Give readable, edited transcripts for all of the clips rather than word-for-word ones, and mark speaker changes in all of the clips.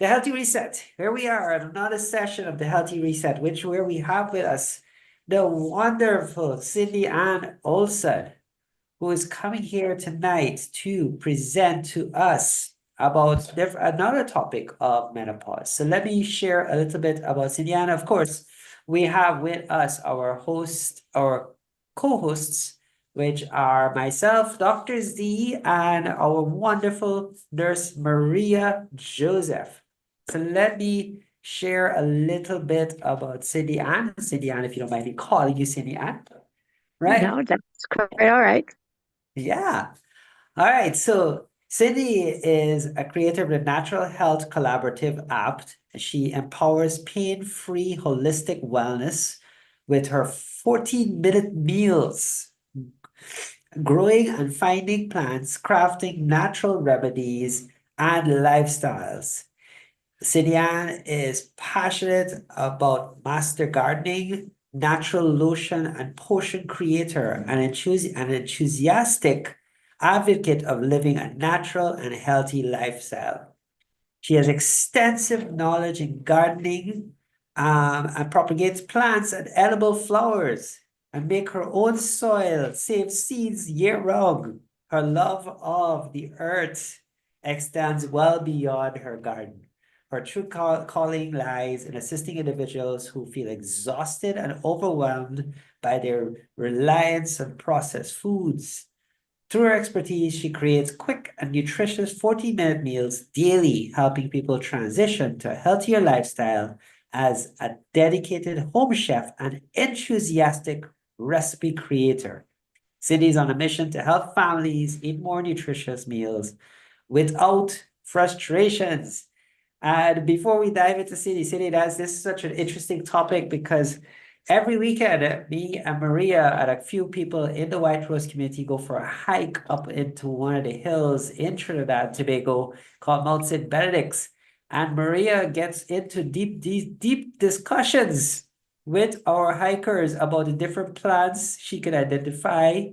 Speaker 1: The Healthy Reset. Here we are at another session of the Healthy Reset, where we have with us the wonderful Cindy Olson, who is coming here tonight to present to us about another topic of menopause. So let me share a little bit about Cindy. Of course, we have with us our co-hosts, which are myself, Dr. Z, and our wonderful nurse, Maria Joseph. So let me share a little bit about Cindy Ann. Cindy Ann, if you don't mind me calling you Cindy Ann. Right?
Speaker 2: No, that's quite all right.
Speaker 1: Yeah. All right. So Cindy is a creator of the Natural Health Collaborative app. She empowers pain-free holistic wellness with her 14-minute meals, growing and finding plants, crafting natural remedies, and lifestyles. Sidian is passionate about master gardening, natural lotion and potion creator, and an enthusiastic advocate of living a natural and healthy lifestyle. She has extensive knowledge in gardening and propagates plants and edible flowers and make her own soil, save seeds year round. Her love of the earth extends well beyond her garden. Her true calling lies in assisting individuals who feel exhausted and overwhelmed by their reliance on processed foods. Through her expertise, she creates quick and nutritious 40-minute meals daily, helping people transition to a healthier lifestyle as a dedicated home chef and enthusiastic recipe creator. Cindy is on a mission to help families eat more nutritious meals without frustrations. And before we dive into Cindy, this is such an interesting topic because every weekend, me and Maria and a few people in the White Rose community go for a hike up into one of the hills in Trinidad and Tobago called Mount St. Benedict's. And Maria gets into deep discussions with our hikers about the different plants she can identify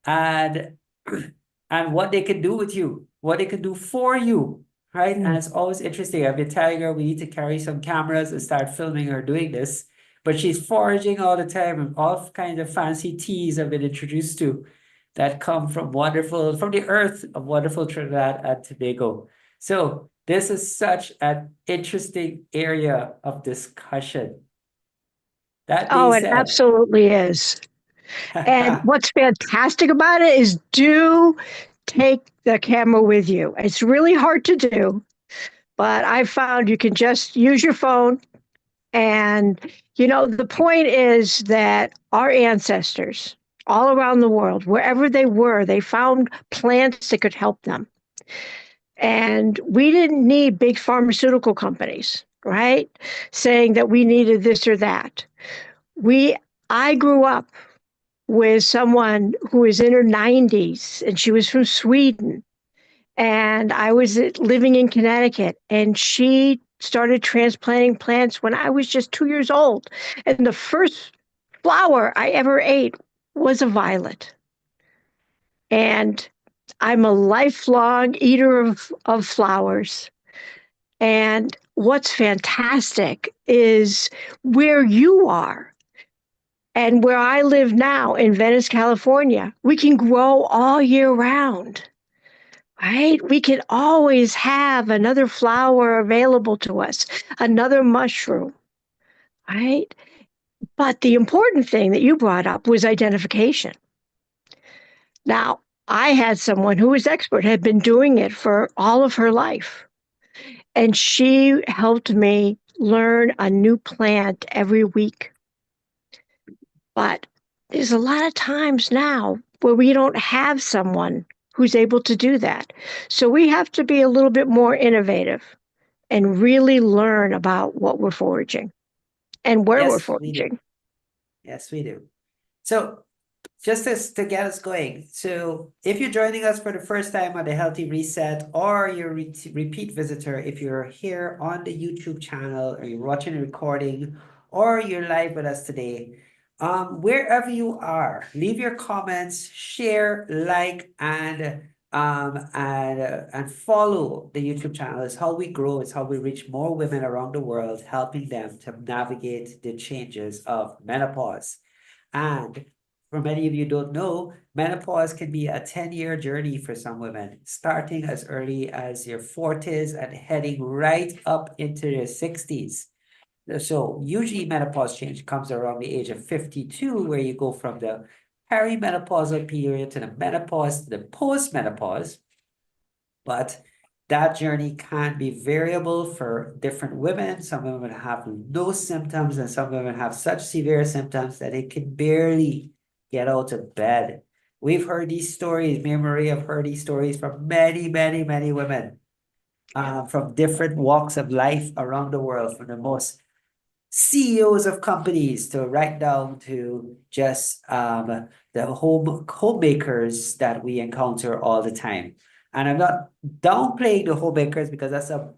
Speaker 1: and and what they can do with you, what they can do for you, right? And it's always interesting. I've been telling her we need to carry some cameras and start filming her doing this, but she's foraging all the time, and all kinds of fancy teas I've been introduced to that come from the earth of wonderful Trinidad and Tobago. So this is such an interesting area of discussion. That being
Speaker 2: Oh, it
Speaker 1: said,
Speaker 2: absolutely is. And what's fantastic about it is do take the camera with you. It's really hard to do, but I found you can just use your phone. And, the point is that our ancestors all around the world, wherever they were, they found plants that could help them. And we didn't need big pharmaceutical companies, right? Saying that we needed this or that. We I grew up with someone who was in her 90s and she was from Sweden. And I was living in Connecticut and she started transplanting plants when I was just 2 years old. And the first flower I ever ate was a violet. And I'm a lifelong eater of flowers. And what's fantastic is where you are and where I live now in Venice, California, we can grow all year round, right? We can always have another flower available to us, another mushroom, right? But the important thing that you brought up was identification. Now, I had someone who was expert, had been doing it for all of her life. And she helped me learn a new plant every week. But there's a lot of times now where we don't have someone who's able to do that. So we have to be a little bit more innovative and really learn about what we're foraging and where we're
Speaker 1: yes, we do.
Speaker 2: foraging.
Speaker 1: Yes, we do. So just to get us going, so if you're joining us for the first time on the Healthy Reset, or you're a repeat visitor, if you're here on the YouTube channel, or you're watching a recording, or you're live with us today, wherever you are, leave your comments, share, like, and and follow the YouTube channel. It's how we grow. It's how we reach more women around the world, helping them to navigate the changes of menopause. And for many of you don't know, menopause can be a 10-year journey for some women, starting as early as your 40s and heading right up into your 60s. So usually menopause change comes around the age of 52, where you go from the perimenopausal period to the menopause to the postmenopause. But that journey can be variable for different women. Some women have no symptoms, and some women have such severe symptoms that they can barely get out of bed. We've heard these stories. Me and Maria have heard these stories from many, many, many women from different walks of life around the world, from the most CEOs of companies to right down to just the homemakers that we encounter all the time. And I'm not downplaying the homemakers because that's a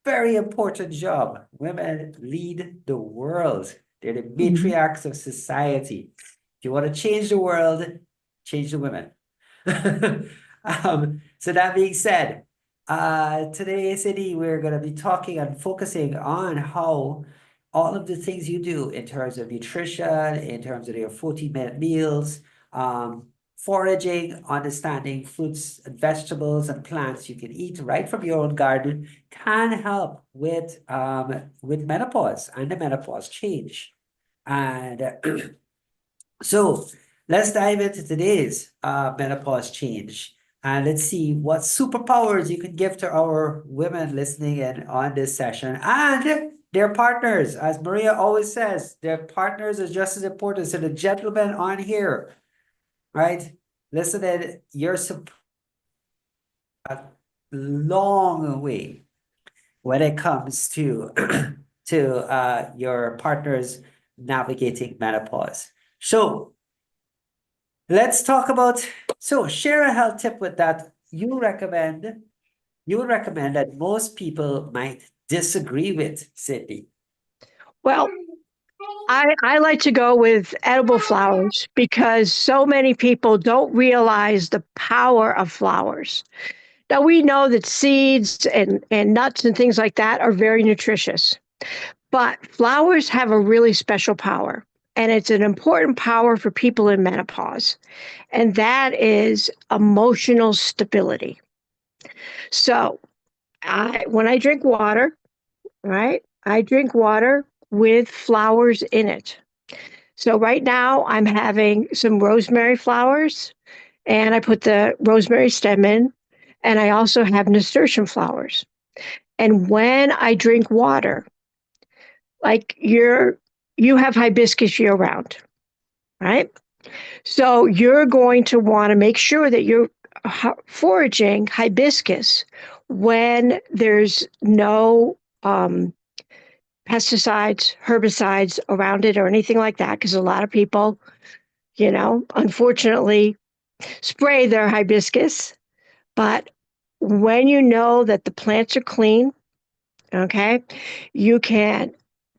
Speaker 1: very important job. Women lead the world. They're the
Speaker 2: Mhm.
Speaker 1: matriarchs of society. If you want to change the world, change the women. So that being said, today, Cindy, we're going to be talking and focusing on how all of the things you do in terms of nutrition, in terms of your 40-minute meals, foraging, understanding fruits and vegetables and plants you can eat right from your own garden can help with menopause and the menopause change. And so let's dive into today's menopause change. And let's see what superpowers you can give to our women listening in on this session and their partners. As Maria always says, their partners are just as important. So the gentlemen on here, right? Listen in, you're a long way when it comes to to your partners navigating menopause. So let's talk about, so share a health tip with that you would recommend that most people might disagree with, Cindy.
Speaker 2: Well, I like to go with edible flowers because so many people don't realize the power of flowers. Now, we know that seeds and nuts and things like that are very nutritious, but flowers have a really special power. And it's an important power for people in menopause, and that is emotional stability. So, when I drink water, right, I drink water with flowers in it. So right now I'm having some rosemary flowers and I put the rosemary stem in, and I also have nasturtium flowers. And when I drink water, like you have hibiscus year round, right? So you're going to want to make sure that you're foraging hibiscus when there's no pesticides, herbicides around it or anything like that, because a lot of people, unfortunately spray their hibiscus. But when you know that the plants are clean, okay, you can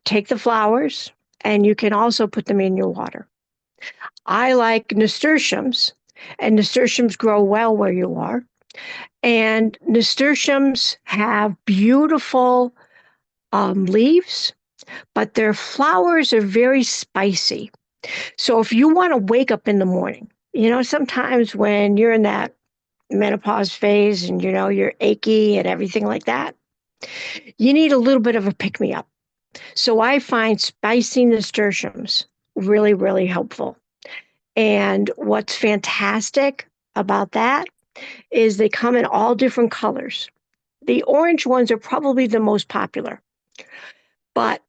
Speaker 2: take the flowers and you can also put them in your water. I like nasturtiums, and nasturtiums grow well where you are. And nasturtiums have beautiful leaves, but their flowers are very spicy. So if you want to wake up in the morning, sometimes when you're in that menopause phase and you're achy and everything like that, you need a little bit of a pick me up. So I find spicy nasturtiums really, really helpful. And what's fantastic about that is they come in all different colors. The orange ones are probably the most popular, but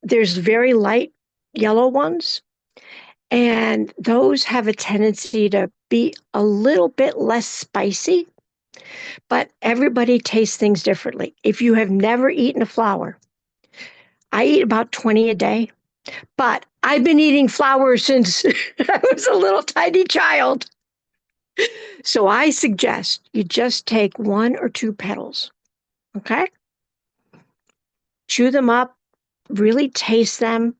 Speaker 2: there's very light yellow ones, and those have a tendency to be a little bit less spicy, but everybody tastes things differently. If you have never eaten a flower, I eat about 20 a day, but I've been eating flowers since I was a little tiny child. So I suggest you just take one or two petals, okay? Chew them up, really taste them,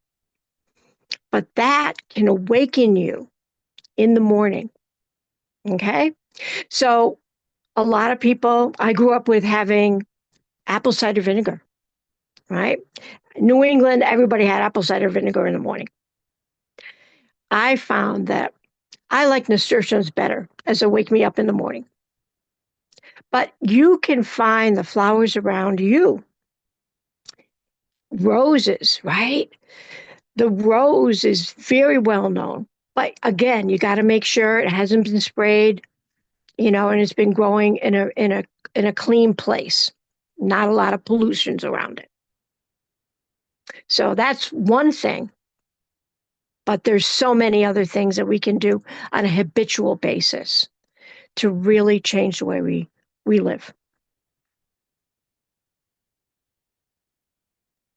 Speaker 2: but that can awaken you in the morning, okay? So A lot of people, I grew up with having apple cider vinegar, right? New England, everybody had apple cider vinegar in the morning. I found that I like nasturtiums better as they wake me up in the morning. But you can find the flowers around you. Roses, right? The rose is very well known. But again, you got to make sure it hasn't been sprayed, and it's been growing in a clean place. Not a lot of pollutions around it. So that's one thing. But there's so many other things that we can do on a habitual basis to really change the way we live.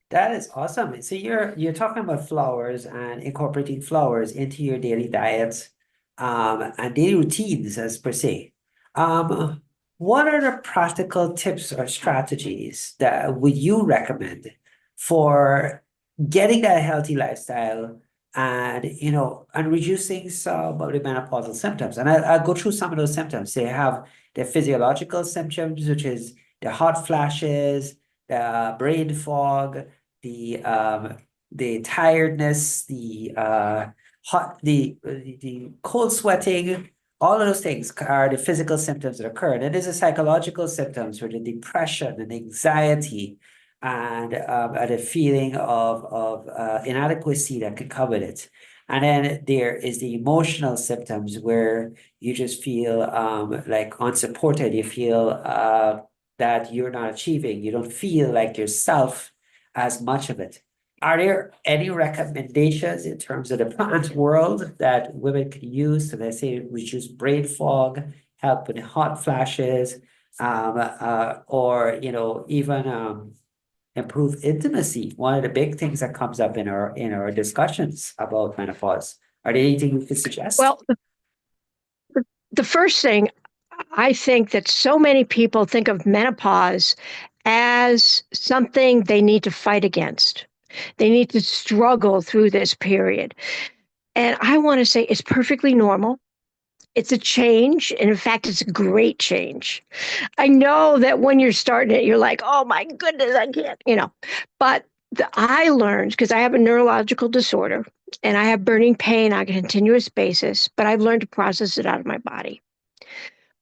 Speaker 1: That is awesome. So you're talking about flowers and incorporating flowers into your daily diets, and daily routines as per se. What are the practical tips or strategies that would you recommend for getting that healthy lifestyle and and reducing some of the menopausal symptoms? And I'll go through some of those symptoms. They have the physiological symptoms, which is the hot flashes, the brain fog, the tiredness, the cold sweating, all of those things are the physical symptoms that occur. And there's the psychological symptoms for the depression and anxiety and the feeling of inadequacy that can come with it. And then there is the emotional symptoms where you just feel like unsupported. You feel that you're not achieving. You don't feel like yourself as much of it. Are there any recommendations in terms of the plant world that women can use to, let's say, reduce brain fog, help with hot flashes, or even improve intimacy? One of the big things that comes up in our discussions about menopause. Are there anything you could suggest?
Speaker 2: Well, the first thing, I think that so many people think of menopause as something they need to fight against. They need to struggle through this period. And I want to say it's perfectly normal. It's a change. And in fact, it's a great change. I know that when you're starting it, you're like, oh my goodness, I can't. But I learned, because I have a neurological disorder and I have burning pain on a continuous basis, but I've learned to process it out of my body.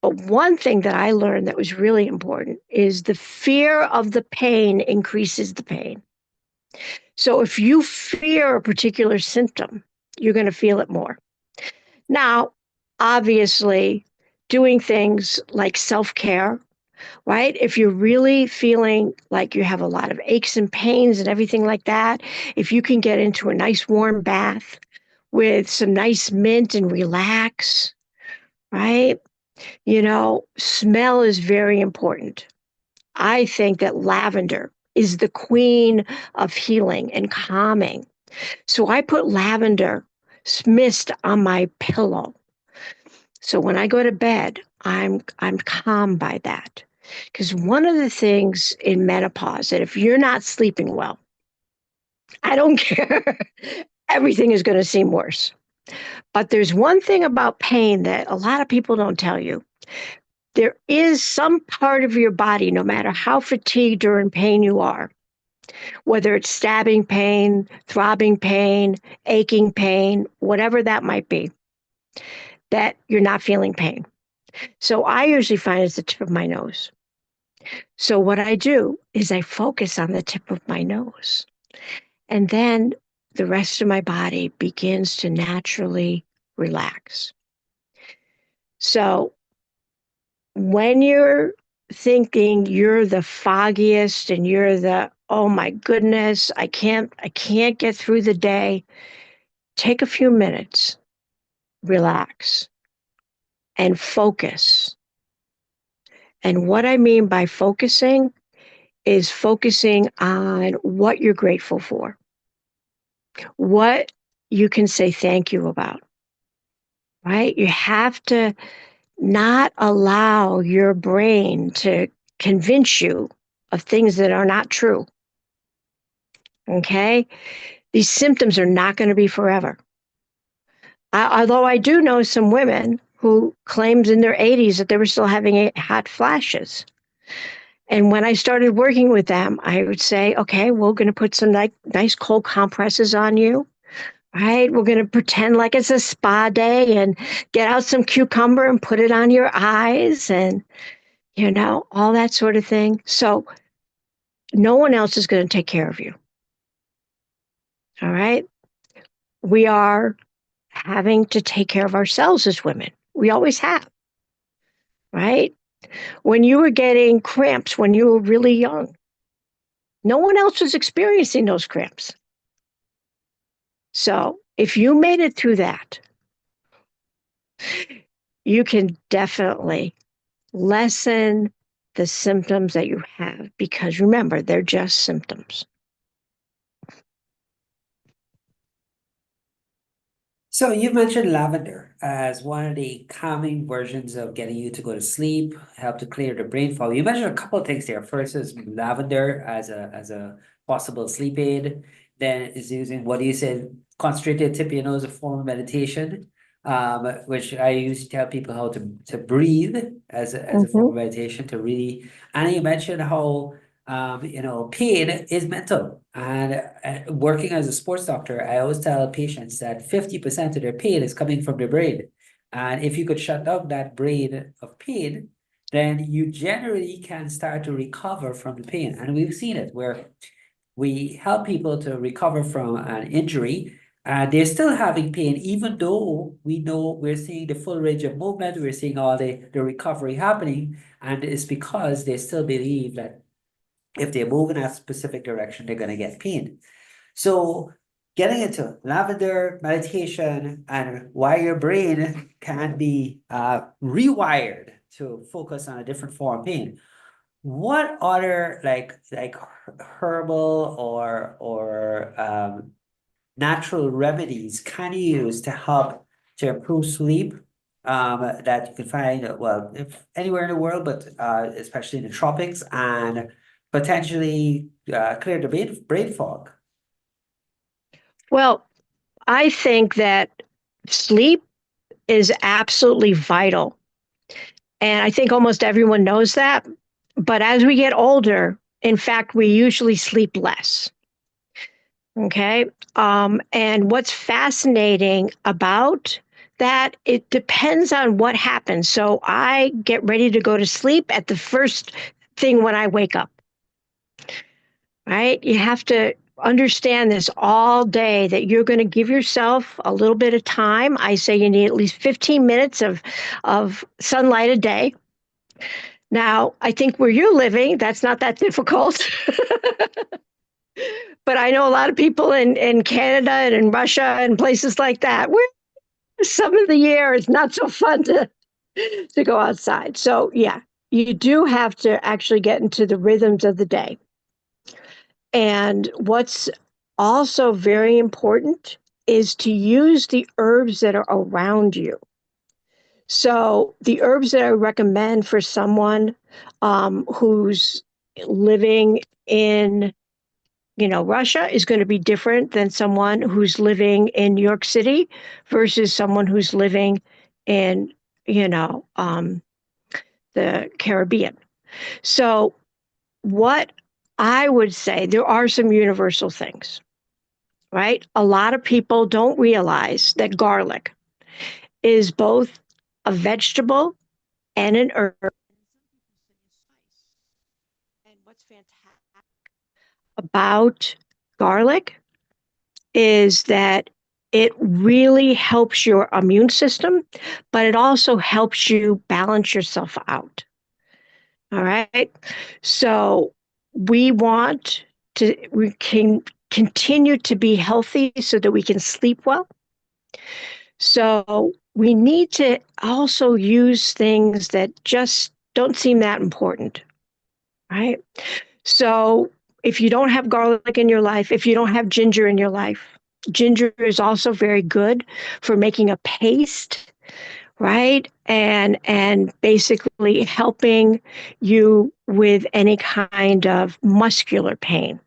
Speaker 2: But one thing that I learned that was really important is the fear of the pain increases the pain. So if you fear a particular symptom, you're going to feel it more. Now, obviously, doing things like self-care, right? If you're really feeling like you have a lot of aches and pains and everything like that, if you can get into a nice warm bath with some nice mint and relax, right? Smell is very important. I think that lavender is the queen of healing and calming. So I put lavender mist on my pillow. So when I go to bed, I'm calm by that. Because one of the things in menopause that if you're not sleeping well, I don't care. Everything is going to seem worse. But there's one thing about pain that a lot of people don't tell you. There is some part of your body, no matter how fatigued or in pain you are, whether it's stabbing pain, throbbing pain, aching pain, whatever that might be, that you're not feeling pain. So I usually find it's the tip of my nose. So what I do is I focus on the tip of my nose. And then the rest of my body begins to naturally relax. So when you're thinking you're the foggiest and you're the, oh my goodness, I can't get through the day, take a few minutes, relax, and focus. And what I mean by focusing is focusing on what you're grateful for, what you can say thank you about, right? You have to not allow your brain to convince you of things that are not true. Okay? These symptoms are not going to be forever. Although I do know some women who claimed in their 80s that they were still having hot flashes. And when I started working with them, I would say, okay, we're going to put some nice cold compresses on you. Right? We're going to pretend like it's a spa day and get out some cucumber and put it on your eyes and, all that sort of thing. So no one else is going to take care of you. All right? We are having to take care of ourselves as women. We always have. Right? When you were getting cramps when you were really young, no one else was experiencing those cramps. So if you made it through that, you can definitely lessen the symptoms that you have, because remember, they're just symptoms.
Speaker 1: So you mentioned lavender as one of the calming versions of getting you to go to sleep, help to clear the brain fog. You mentioned a couple of things there. First is lavender as a possible sleep aid. Then is using what you said, concentrated tip your nose, a form of meditation, which I use to tell people how to breathe as a form of meditation to really. And you mentioned how pain is mental. And working as a sports doctor, I always tell patients that 50% of their pain is coming from their brain. And if you could shut down that brain of pain, then you generally can start to recover from the pain. And we've seen it where we help people to recover from an injury. And they're still having pain, even though we know we're seeing the full range of movement, we're seeing all the recovery happening. And it's because they still believe that if they move in a specific direction, they're going to get pain. So getting into lavender, meditation, and why your brain can be rewired to focus on a different form of pain. What other like herbal or natural remedies can you use to help to improve sleep? That you can find well if anywhere in the world, but especially in the tropics, and potentially clear the brain fog.
Speaker 2: Well, I think that sleep is absolutely vital. And I think almost everyone knows that. But as we get older, in fact, we usually sleep less. Okay. And what's fascinating about that, it depends on what happens. So I get ready to go to sleep at the first thing when I wake up. Right? You have to understand this all day, that you're going to give yourself a little bit of time. I say you need at least 15 minutes of sunlight a day. Now, I think where you're living, that's not that difficult. But I know a lot of people in Canada and in Russia and places like that, where some of the year it's not so fun to go outside. So, yeah, you do have to actually get into the rhythms of the day. And what's also very important is to use the herbs that are around you. So the herbs that I recommend for someone who's living in, Russia is going to be different than someone who's living in New York City versus someone who's living in, the Caribbean. So what I would say, there are some universal things, right? A lot of people don't realize that garlic is both a vegetable and an herb. And what's fantastic about garlic is that it really helps your immune system, but it also helps you balance yourself out. All right. So we can continue to be healthy so that we can sleep well. So we need to also use things that just don't seem that important, right? So if you don't have garlic in your life, if you don't have ginger in your life, ginger is also very good for making a paste, right? And basically helping you with any kind of muscular pain.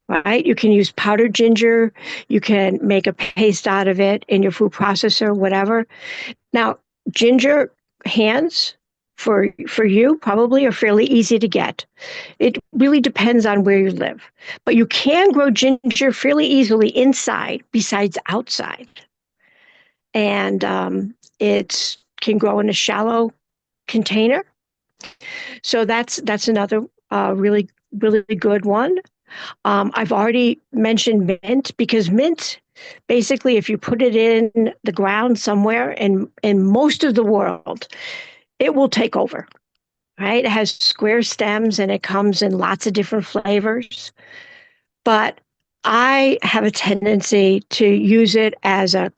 Speaker 2: Right? You can use powdered ginger. You can make a paste out of it in your food processor, whatever. Now, ginger hands for you probably are fairly easy to get. It really depends on where you live, but you can grow ginger fairly easily inside besides outside, and it can grow in a shallow container. So that's another really good one. I've already mentioned mint because mint, basically, if you put it in the ground somewhere in most of the world, it will take over. Right? It has square stems and it comes in lots of different flavors. But I have a tendency to use it as a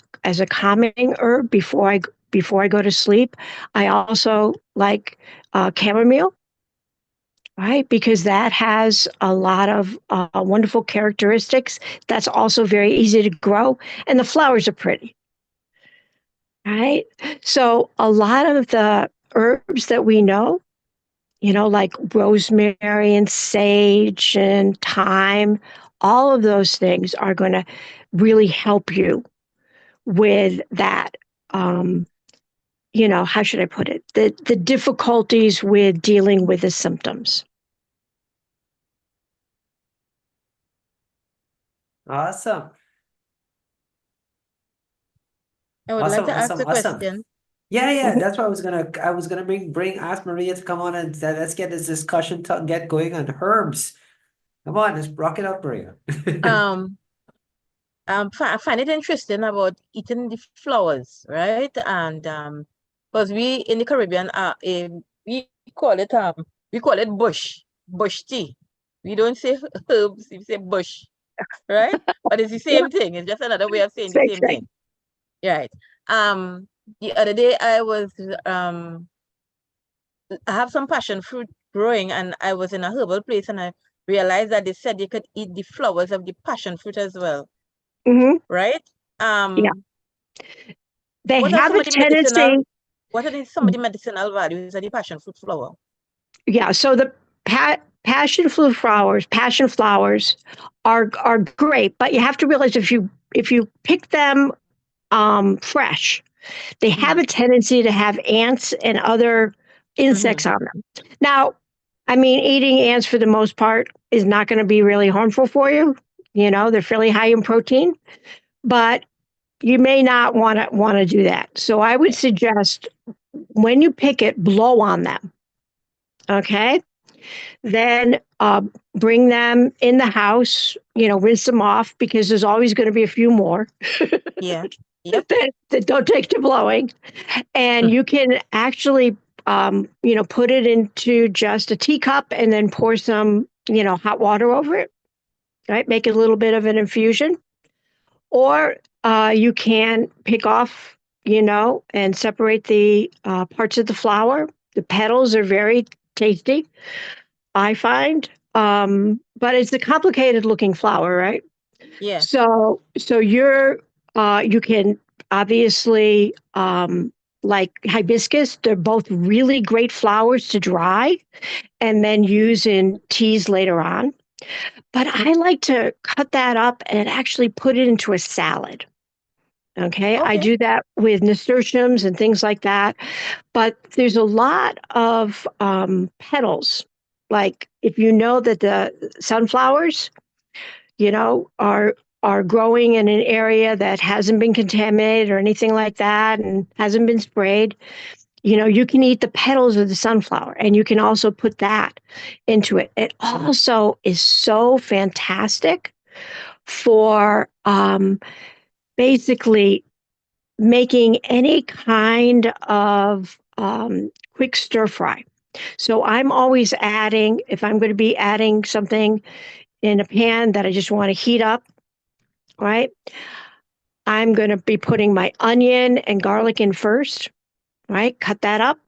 Speaker 2: calming herb before I go to sleep. I also like chamomile, right? Because that has a lot of wonderful characteristics. That's also very easy to grow, and the flowers are pretty, right? So a lot of the herbs that we know, like rosemary and sage and thyme, all of those things are going to really help you with that. How should I put it? The difficulties with dealing with the symptoms.
Speaker 1: Awesome.
Speaker 3: I would like
Speaker 1: Awesome,
Speaker 3: to ask
Speaker 1: awesome,
Speaker 3: a
Speaker 1: awesome.
Speaker 3: question.
Speaker 1: Yeah, that's what I was gonna bring ask Maria to come on and let's get this discussion get going on herbs. Come on, let's rock it up, Maria.
Speaker 3: Um, I find it interesting about eating the flowers, right? And because we in the Caribbean, we call it bush tea. We don't say herbs, we say bush, right? But it's the same thing. It's just another way of saying the
Speaker 2: Same
Speaker 3: same
Speaker 2: thing.
Speaker 3: thing, right? The other day I have some passion fruit growing, and I was in a herbal place, and I realized that they said you could eat the flowers of the passion fruit as well,
Speaker 2: Hmm.
Speaker 3: right?
Speaker 2: Yeah,
Speaker 3: Um,
Speaker 2: they
Speaker 3: what are
Speaker 2: have
Speaker 3: some
Speaker 2: a
Speaker 3: of the medicinal?
Speaker 2: tendency.
Speaker 3: Some of the medicinal values of the passion fruit flower?
Speaker 2: Yeah, so the passion flowers are great, but you have to realize if you pick them fresh, they have
Speaker 3: Mm-hmm.
Speaker 2: a tendency to have ants and other
Speaker 3: Mm-hmm.
Speaker 2: insects on them. Now, I mean, eating ants for the most part is not going to be really harmful for you. They're fairly high in protein, but you may not want to do that. So I would suggest when you pick it, blow on them. Okay. Then bring them in the house, rinse them off because there's always going to be a few more
Speaker 3: Yeah. Yep.
Speaker 2: that don't take to blowing. And you can actually, put it into just a teacup and then pour some, hot water over it, right? Make it a little bit of an infusion. Or you can pick off, and separate the parts of the flower. The petals are very tasty, I find. But it's a complicated looking flower, right?
Speaker 3: Yeah.
Speaker 2: So you can obviously like hibiscus. They're both really great flowers to dry and then use in teas later on. But I like to cut that up and actually put it into a salad. Okay, I
Speaker 3: Okay.
Speaker 2: do that with nasturtiums and things like that. But there's a lot of petals. Like if you know that the sunflowers, are growing in an area that hasn't been contaminated or anything like that and hasn't been sprayed, you can eat the petals of the sunflower and you can also put that into it. It also is so fantastic for basically making any kind of quick stir fry. So I'm always adding, if I'm going to be adding something in a pan that I just want to heat up, right? I'm going to be putting my onion and garlic in first, right? Cut that up.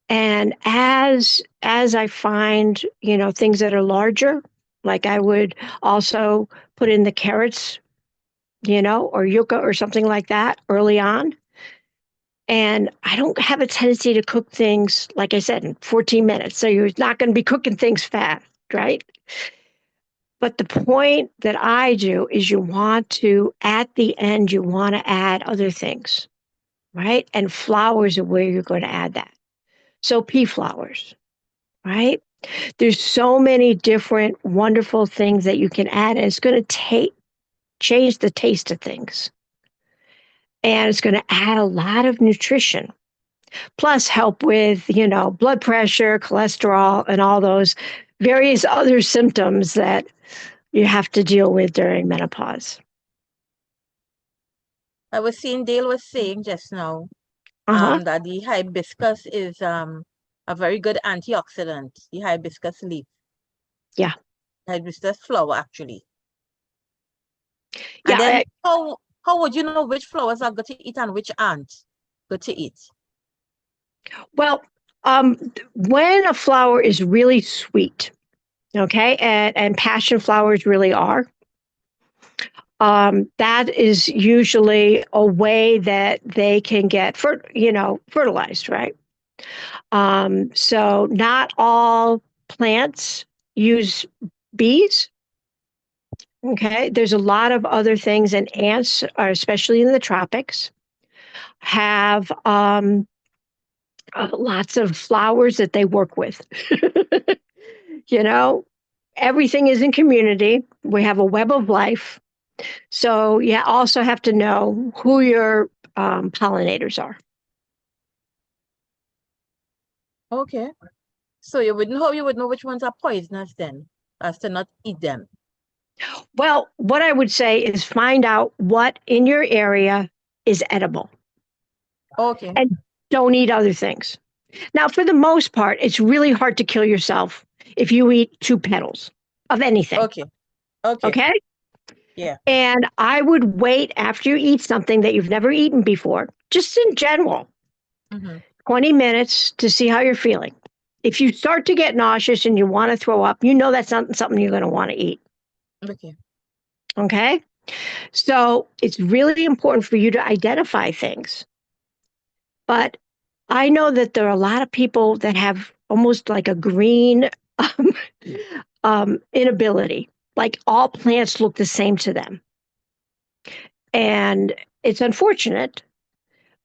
Speaker 2: And as I find, things that are larger, like I would also put in the carrots, or yucca or something like that early on. And I don't have a tendency to cook things, like I said, in 14 minutes. So you're not going to be cooking things fast, right? But the point that I do is you want to, at the end, you want to add other things. right? And flowers are where you're going to add that. So pea flowers, right? There's so many different wonderful things that you can add, and it's going to change the taste of things. And it's going to add a lot of nutrition, plus help with, blood pressure, cholesterol, and all those various other symptoms that you have to deal with during menopause.
Speaker 3: I was seeing Dale was saying just now
Speaker 2: Uh-huh.
Speaker 3: that the hibiscus is a very good antioxidant, the hibiscus leaf.
Speaker 2: Yeah.
Speaker 3: Hibiscus flower, actually.
Speaker 2: Yeah.
Speaker 3: And then how would you know which flowers are good to eat and which aren't good to eat?
Speaker 2: Well, when a flower is really sweet, okay, and passion flowers really are, that is usually a way that they can get fertilized, right? So not all plants use bees. Okay, there's a lot of other things, and ants, especially in the tropics, have lots of flowers that they work with. you know, Everything is in community. We have a web of life. So you also have to know who your pollinators are.
Speaker 3: Okay. So you would know which ones are poisonous then, as to not eat them.
Speaker 2: Well, what I would say is find out what in your area is edible.
Speaker 3: Okay.
Speaker 2: And don't eat other things. Now, for the most part, it's really hard to kill yourself if you eat 2 petals of anything.
Speaker 3: Okay. Okay.
Speaker 2: Okay?
Speaker 3: Yeah.
Speaker 2: And I would wait after you eat something that you've never eaten before, just in general, 20 minutes to see how you're feeling. If you start to get nauseous and you want to throw up, that's not something you're going to want to eat.
Speaker 3: Okay.
Speaker 2: Okay? So it's really important for you to identify things. But I know that there are a lot of people that have almost like a green inability. Like all plants look the same to them. And it's unfortunate,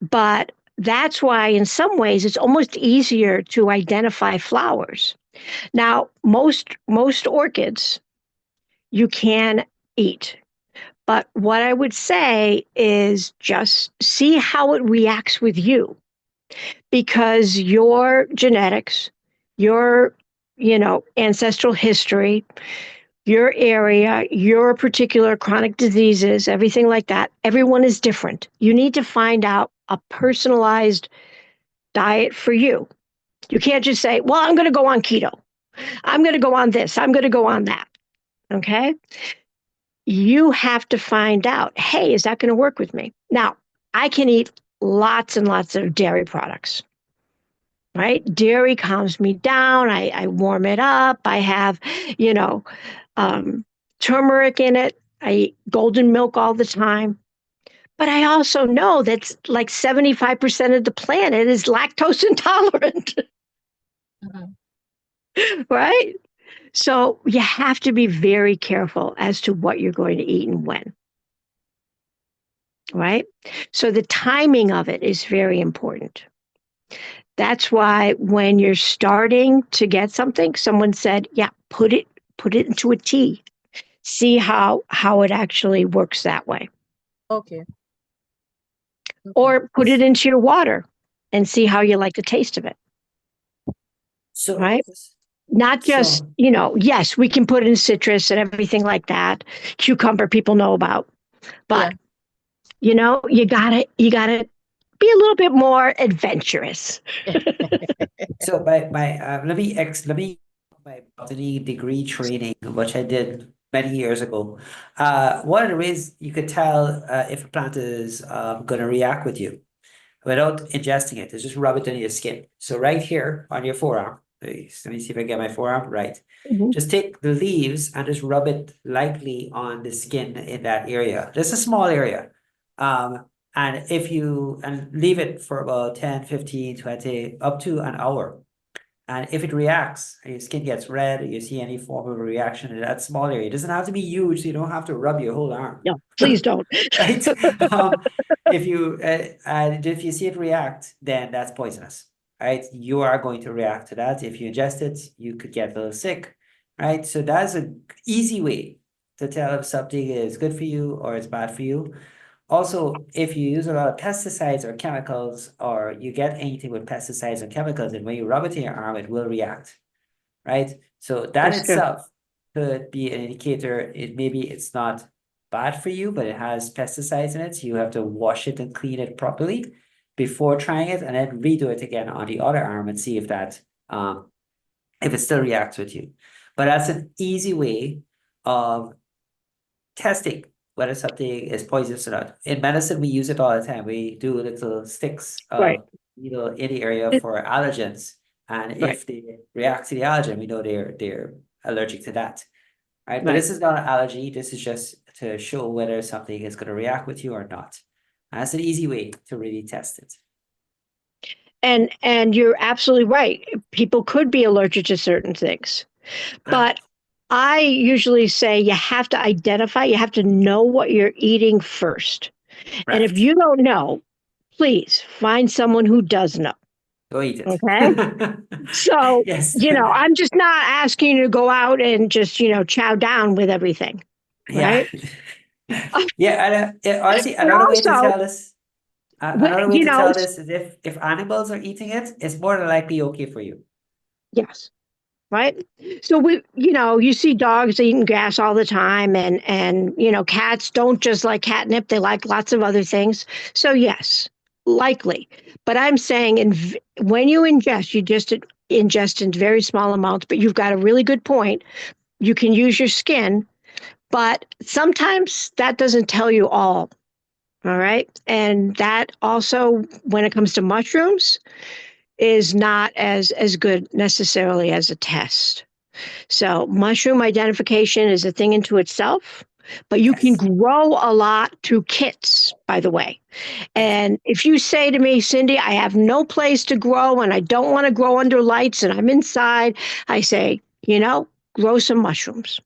Speaker 2: but that's why in some ways it's almost easier to identify flowers. Now, most orchids you can eat. But what I would say is just see how it reacts with you, because your genetics, your, ancestral history, your area, your particular chronic diseases, everything like that, everyone is different. You need to find out a personalized diet for you. You can't just say, well, I'm going to go on keto. I'm going to go on this. I'm going to go on that. Okay. You have to find out, hey, is that going to work with me? Now, I can eat lots and lots of dairy products, right? Dairy calms me down. I warm it up. I have, turmeric in it. I eat golden milk all the time. But I also know that like 75% of the planet is lactose intolerant, right? So you have to be very careful as to what you're going to eat and when. Right? So the timing of it is very important. That's why when you're starting to get something, someone said, yeah, put it into a tea. See how it actually works that way.
Speaker 3: Okay.
Speaker 2: Or put it into your water and see how you like the taste of it.
Speaker 1: So,
Speaker 2: right? Not just, yes, we can put in citrus and everything like that. Cucumber people know about. But you gotta be a little bit more adventurous.
Speaker 1: So let me my botany degree training, which I did many years ago. One of the ways you could tell if a plant is going to react with you without ingesting it is just rub it on your skin. So right here on your forearm, let me see if I get my forearm right.
Speaker 2: Mhm.
Speaker 1: Just take the leaves and just rub it lightly on the skin in that area. Just a small area. And leave it for about 10, 15, 20, up to an hour. And if it reacts, your skin gets red, or you see any form of a reaction in that small area, it doesn't have to be huge, so you don't have to rub your whole arm.
Speaker 2: No, please don't.
Speaker 1: Right? If you see it react, then that's poisonous, right? You are going to react to that. If you ingest it, you could get a little sick, right? So that's an easy way to tell if something is good for you or it's bad for you. Also, if you use a lot of pesticides or chemicals, or you get anything with pesticides and chemicals, and when you rub it in your arm, it will react, right? So that
Speaker 2: That's true.
Speaker 1: itself could be an indicator. Maybe it's not bad for you, but it has pesticides in it. So you have to wash it and clean it properly before trying it, and then redo it again on the other arm and see if that if it still reacts with you. But that's an easy way of testing whether something is poisonous or not. In medicine, we use it all the time. We do little sticks of
Speaker 2: Right.
Speaker 1: needle in the area for allergens. And
Speaker 2: Right.
Speaker 1: if they react to the allergen, we know they're allergic to that. Right. But
Speaker 2: Right.
Speaker 1: this is not an allergy. This is just to show whether something is going to react with you or not. And that's an easy way to really test it.
Speaker 2: And you're absolutely right. People could be allergic to certain things. But I usually say you have to identify, you have to know what you're eating first. And if
Speaker 1: Right.
Speaker 2: you don't know, please find someone who does know.
Speaker 1: Go eat it.
Speaker 2: Okay. So,
Speaker 1: Yes.
Speaker 2: I'm just not asking you to go out and just, chow down with everything.
Speaker 1: Yeah.
Speaker 2: Right.
Speaker 1: Yeah. And honestly,
Speaker 2: But
Speaker 1: another way to
Speaker 2: also,
Speaker 1: tell this. Another way
Speaker 2: you
Speaker 1: to
Speaker 2: know,
Speaker 1: tell this is if animals are eating it, it's more than likely okay for you.
Speaker 2: yes. Right. So you see dogs eating grass all the time, and cats don't just like catnip; they like lots of other things. So yes, likely. But I'm saying, when you ingest, you just ingest in very small amounts. But you've got a really good point. You can use your skin, but sometimes that doesn't tell you all. All right, and that also, when it comes to mushrooms, is not as good necessarily as a test. So mushroom identification is a thing into itself, but you can
Speaker 1: Yes.
Speaker 2: grow a lot through kits, by the way.
Speaker 1: Yes.
Speaker 2: And if you say to me, Cindy, I have no place to grow and I don't want to grow under lights and I'm inside, I say, grow some mushrooms.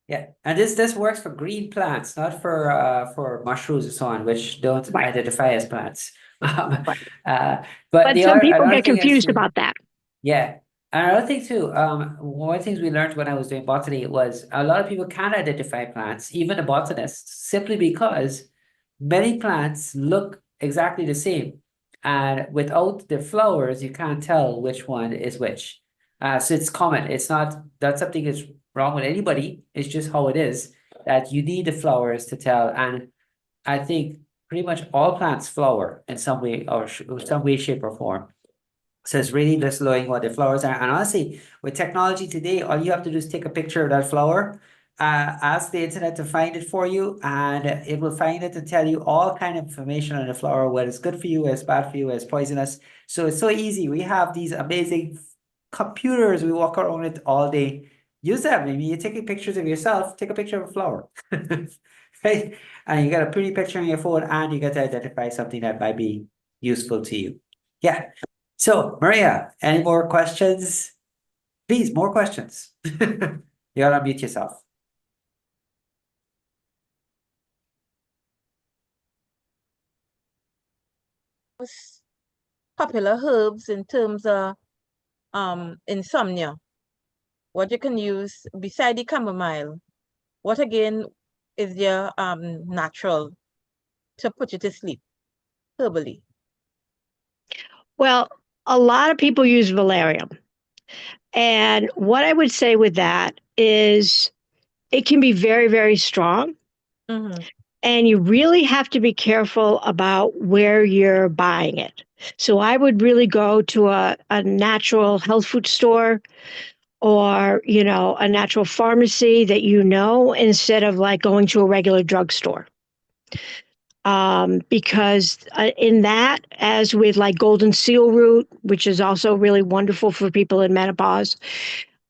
Speaker 1: Yeah. And this works for green plants, not for mushrooms and so on, which don't
Speaker 2: Right,
Speaker 1: identify as plants. Um,
Speaker 2: right.
Speaker 1: but
Speaker 2: But
Speaker 1: the
Speaker 2: some
Speaker 1: other
Speaker 2: people
Speaker 1: another
Speaker 2: get
Speaker 1: thing is
Speaker 2: confused
Speaker 1: to
Speaker 2: about that.
Speaker 1: yeah. And another thing too, one of the things we learned when I was doing botany was a lot of people can identify plants, even a botanist, simply because many plants look exactly the same. And without the flowers, you can't tell which one is which. So it's common. It's not that something is wrong with anybody. It's just how it is that you need the flowers to tell. And I think pretty much all plants flower in some way or some way, shape, or form. So it's really just knowing what the flowers are. And honestly, with technology today, all you have to do is take a picture of that flower, ask the internet to find it for you, and it will find it and tell you all kind of information on the flower, what is good for you, what is bad for you, what is poisonous. So it's so easy. We have these amazing computers. We walk around with all day. Use them. Maybe you're taking pictures of yourself, take a picture of a flower. Right? And you got a pretty picture on your phone, and you get to identify something that might be useful to you. Yeah. So, Maria, any more questions? Please, more questions. You gotta unmute yourself.
Speaker 3: Popular herbs in terms of insomnia. What you can use beside the chamomile. What again is your natural to put you to sleep herbally?
Speaker 2: Well, a lot of people use valerian. And what I would say with that is it can be very, very strong.
Speaker 3: Mm-hmm.
Speaker 2: And you really have to be careful about where you're buying it. So I would really go to a natural health food store, or, a natural pharmacy that instead of like going to a regular drugstore. Because in that, as with like golden seal root, which is also really wonderful for people in menopause,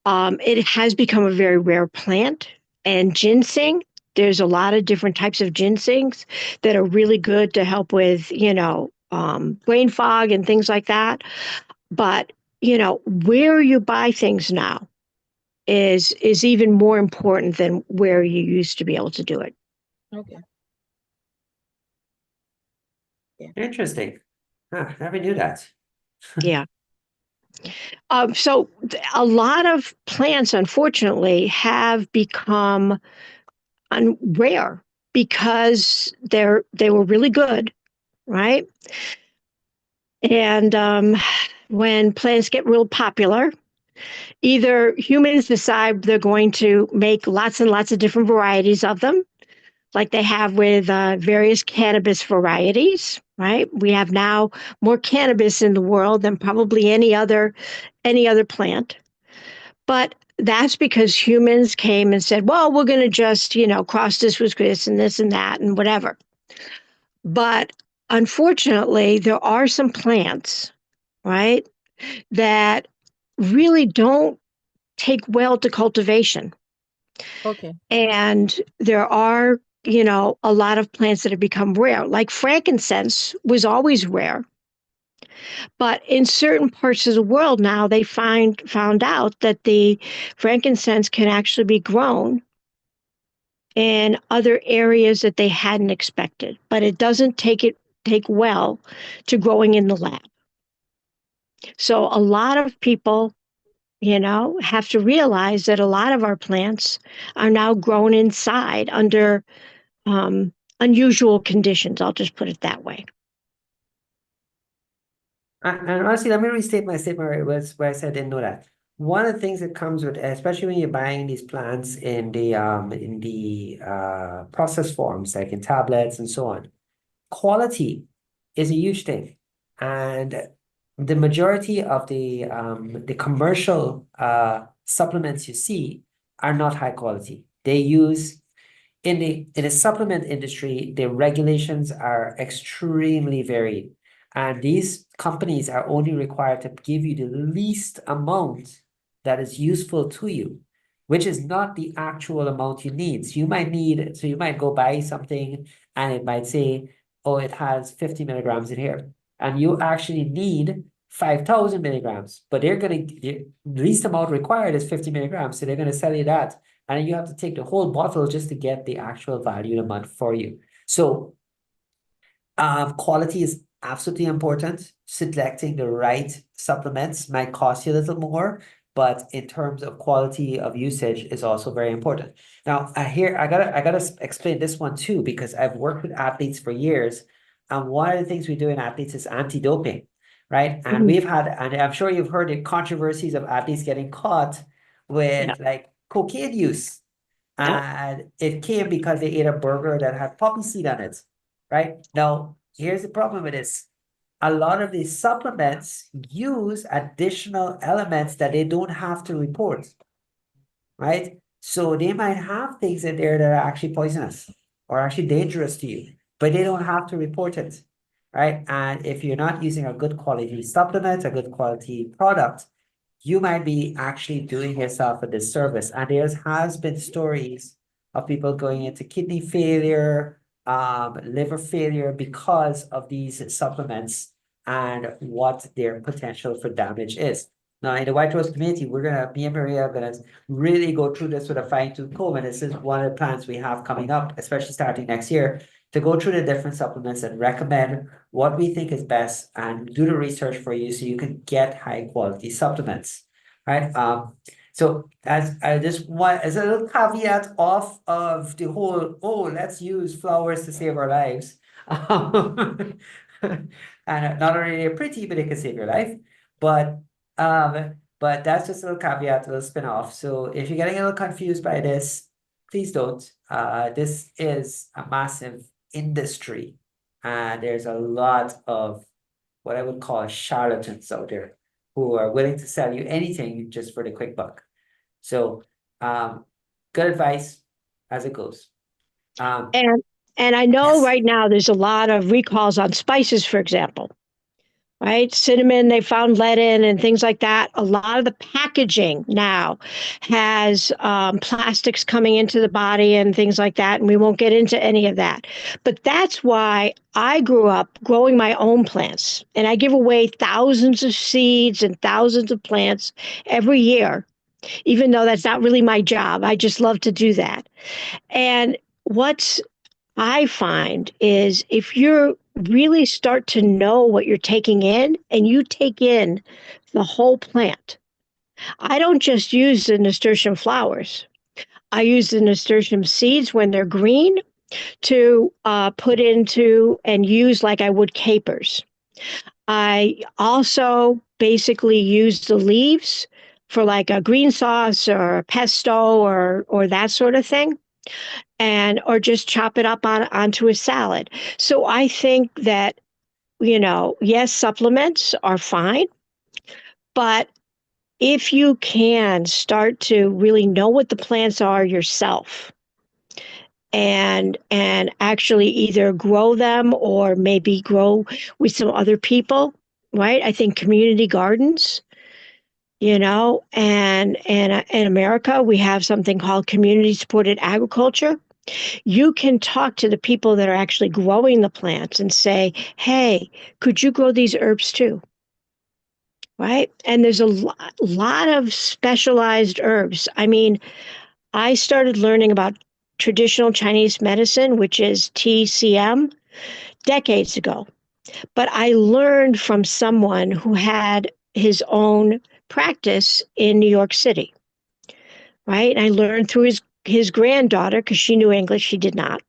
Speaker 2: it has become a very rare plant. And ginseng, there's a lot of different types of ginsengs that are really good to help with, brain fog and things like that. But where you buy things now is even more important than where you used to be able to do it.
Speaker 3: Okay.
Speaker 1: Interesting. Huh, never knew that.
Speaker 2: Yeah. So a lot of plants, unfortunately, have become rare because they were really good, right? And when plants get real popular, either humans decide they're going to make lots and lots of different varieties of them, like they have with various cannabis varieties, right? We have now more cannabis in the world than probably any other plant. But that's because humans came and said, well, we're going to just, cross this with this and that and whatever. But unfortunately, there are some plants, right, that really don't take well to cultivation.
Speaker 3: Okay.
Speaker 2: And there are, a lot of plants that have become rare. Like frankincense was always rare. But in certain parts of the world now, they found out that the frankincense can actually be grown in other areas that they hadn't expected. But it doesn't take well to growing in the lab. So a lot of people, have to realize that a lot of our plants are now grown inside under unusual conditions. I'll just put it that way.
Speaker 1: And honestly, let me restate my statement where I said I didn't know that. One of the things that comes with, especially when you're buying these plants in the processed forms, like in tablets and so on, quality is a huge thing. And the majority of the commercial supplements you see are not high quality. They use in the supplement industry, the regulations are extremely varied. And these companies are only required to give you the least amount that is useful to you, which is not the actual amount you need. So you might go buy something and it might say, oh, it has 50 milligrams in here. And you actually need 5,000 milligrams, but the least amount required is 50 milligrams. So they're going to sell you that. And you have to take the whole bottle just to get the actual value of the month for you. So quality is absolutely important. Selecting the right supplements might cost you a little more, but in terms of quality of usage is also very important. Now, I gotta explain this one too, because I've worked with athletes for years, and one of the things we do in athletes is anti-doping, right? And I'm sure you've heard the controversies of athletes getting caught
Speaker 2: Yeah.
Speaker 1: with like cocaine use.
Speaker 2: Yeah.
Speaker 1: And it came because they ate a burger that had poppy seed on it, right? Now, here's the problem with this. A lot of these supplements use additional elements that they don't have to report, right? So they might have things in there that are actually poisonous or actually dangerous to you, but they don't have to report it, right? And if you're not using a good quality supplement, a good quality product, you might be actually doing yourself a disservice. And there has been stories of people going into kidney failure, liver failure because of these supplements and what their potential for damage is. Now, in the White Rose community, me and Maria are gonna really go through this with a fine-tooth comb. And this is one of the plans we have coming up, especially starting next year, to go through the different supplements and recommend what we think is best and do the research for you so you can get high quality supplements, right? So as I just want as a little caveat off of the whole, oh, let's use flowers to save our lives. And not only they're pretty, but they can save your life. But that's just a little caveat, a little spin-off. So if you're getting a little confused by this, please don't. This is a massive industry, and there's a lot of what I would call charlatans out there who are willing to sell you anything just for the quick buck. So, good advice as it goes.
Speaker 2: And I know
Speaker 1: Yes.
Speaker 2: right now there's a lot of recalls on spices, for example. right? Cinnamon, they found lead in and things like that. A lot of the packaging now has plastics coming into the body and things like that. And we won't get into any of that. But that's why I grew up growing my own plants. And I give away thousands of seeds and thousands of plants every year, even though that's not really my job. I just love to do that. And what's I find is if you really start to know what you're taking in and you take in the whole plant. I don't just use the nasturtium flowers. I use the nasturtium seeds when they're green to put into and use like I would capers. I also basically use the leaves for like a green sauce or pesto or that sort of thing, and or just chop it up onto a salad. So I think that, yes, supplements are fine, but if you can start to really know what the plants are yourself and actually either grow them or maybe grow with some other people, right? I think community gardens, and in America we have something called community supported agriculture. You can talk to the people that are actually growing the plants and say, hey, could you grow these herbs too? Right? And there's a lot of specialized herbs. I mean, I started learning about traditional Chinese medicine, which is TCM, decades ago. But I learned from someone who had his own practice in New York City, right? And I learned through his granddaughter because she knew English, she did not.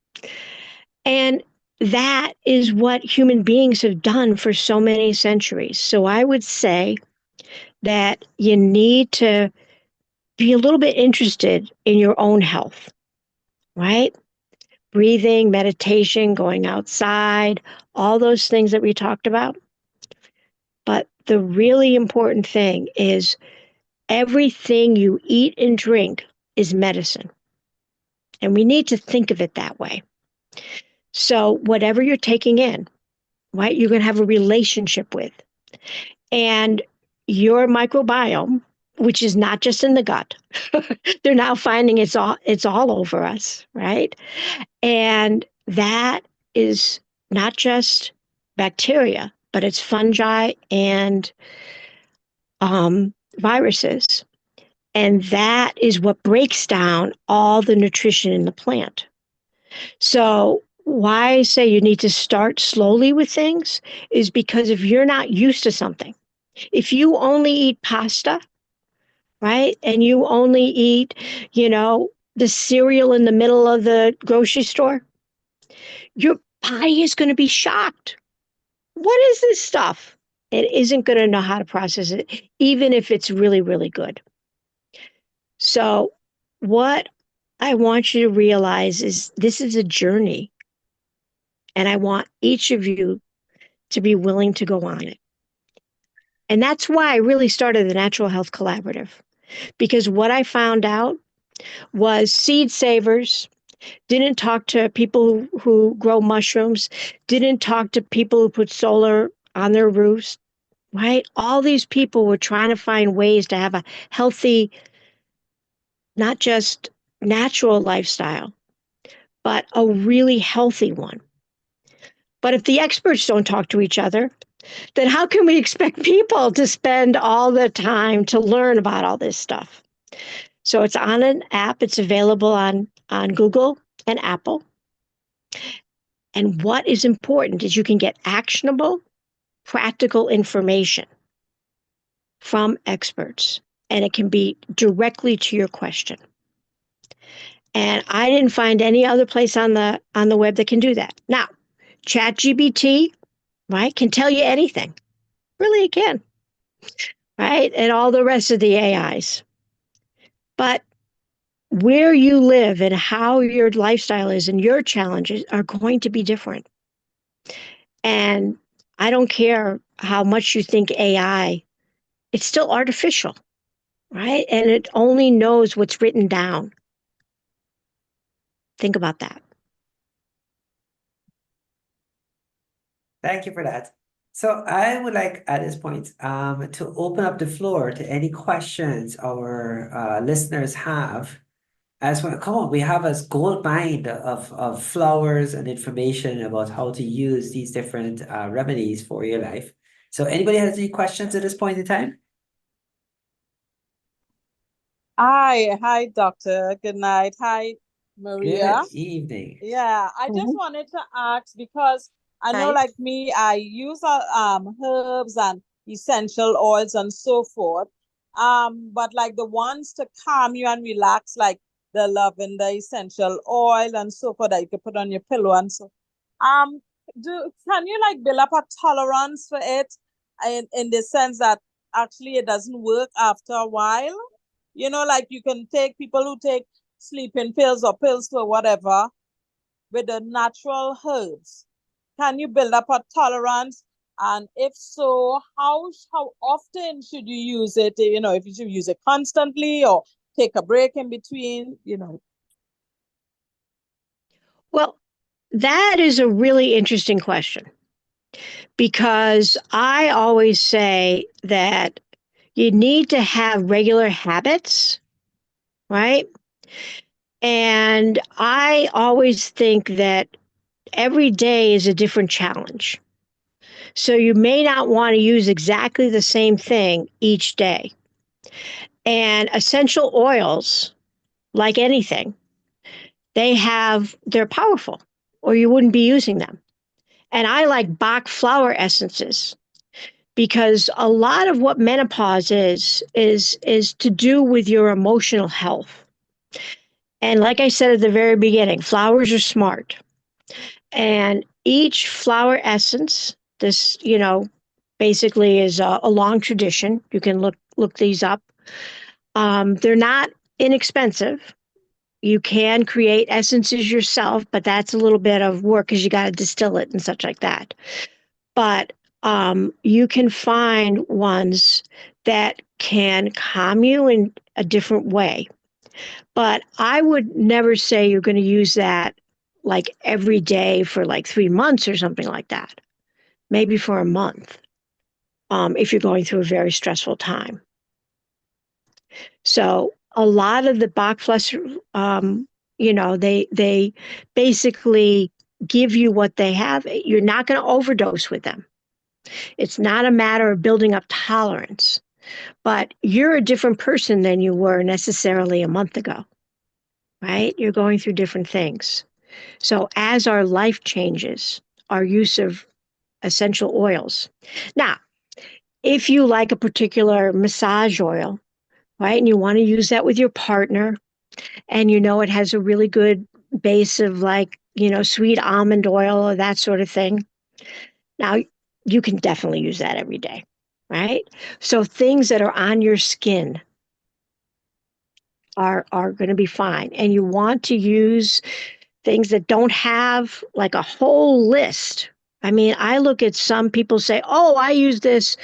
Speaker 2: And that is what human beings have done for so many centuries. So I would say that you need to be a little bit interested in your own health, right? Breathing, meditation, going outside, all those things that we talked about. But the really important thing is everything you eat and drink is medicine. And we need to think of it that way. So whatever you're taking in, right, you're going to have a relationship with. And your microbiome, which is not just in the gut, they're now finding it's all over us, right? And that is not just bacteria, but it's fungi and viruses. And that is what breaks down all the nutrition in the plant. So, why I say you need to start slowly with things is because if you're not used to something, if you only eat pasta, right, and you only eat, the cereal in the middle of the grocery store, your body is going to be shocked. What is this stuff? It isn't going to know how to process it, even if it's really, really good. So, what I want you to realize is this is a journey, and I want each of you to be willing to go on it. And that's why I really started the Natural Health Collaborative, because what I found out was seed savers didn't talk to people who grow mushrooms, didn't talk to people who put solar on their roofs, right? All these people were trying to find ways to have a healthy, not just natural lifestyle, but a really healthy one. But if the experts don't talk to each other, then how can we expect people to spend all the time to learn about all this stuff? So it's on an app. It's available on Google and Apple. And what is important is you can get actionable, practical information from experts, and it can be directly to your question. And I didn't find any other place on the web that can do that. Now, ChatGPT, right, can tell you anything. Really, it can, right? And all the rest of the AIs. But where you live and how your lifestyle is and your challenges are going to be different. And I don't care how much you think AI, it's still artificial, right? And it only knows what's written down. Think about that.
Speaker 1: Thank you for that. So I would like at this point to open up the floor to any questions our listeners have. As well, come on, we have a gold mine of flowers and information about how to use these different remedies for your life. So anybody has any questions at this point in time?
Speaker 4: Hi, doctor. Good night. Hi, Maria.
Speaker 1: Good evening.
Speaker 4: Yeah, I just
Speaker 2: Mhm.
Speaker 4: wanted to ask because I know,
Speaker 3: Hi.
Speaker 4: like me, I use herbs and essential oils and so forth. But like the ones to calm you and relax, like the lavender essential oil and so forth that you can put on your pillow and so. Um, can you like build up a tolerance for it in the sense that actually it doesn't work after a while? You know, like you can take people who take sleeping pills or pills for whatever with the natural herbs. Can you build up a tolerance? And if so, how often should you use it? You know, if you should use it constantly or take a break in between, you know.
Speaker 2: Well, that is a really interesting question because I always say that you need to have regular habits, right? And I always think that every day is a different challenge. So you may not want to use exactly the same thing each day. And essential oils, like anything, they're powerful or you wouldn't be using them. And I like Bach flower essences because a lot of what menopause is to do with your emotional health. And like I said at the very beginning, flowers are smart. And each flower essence, this, basically is a long tradition. You can look these up. They're not inexpensive. You can create essences yourself, but that's a little bit of work because you got to distill it and such like that. But you can find ones that can calm you in a different way. But I would never say you're going to use that like every day for like 3 months or something like that. Maybe for a month, if you're going through a very stressful time. So a lot of the Bachfluss, they basically give you what they have. You're not going to overdose with them. It's not a matter of building up tolerance, but you're a different person than you were necessarily a month ago, right? You're going through different things. So as our life changes, our use of essential oils. Now, if you like a particular massage oil, right, and you want to use that with your partner, and you know it has a really good base of like, sweet almond oil or that sort of thing. Now, you can definitely use that every day, right? So things that are on your skin are going to be fine. And you want to use things that don't have like a whole list. I mean, I look at some people say, "Oh, I use this,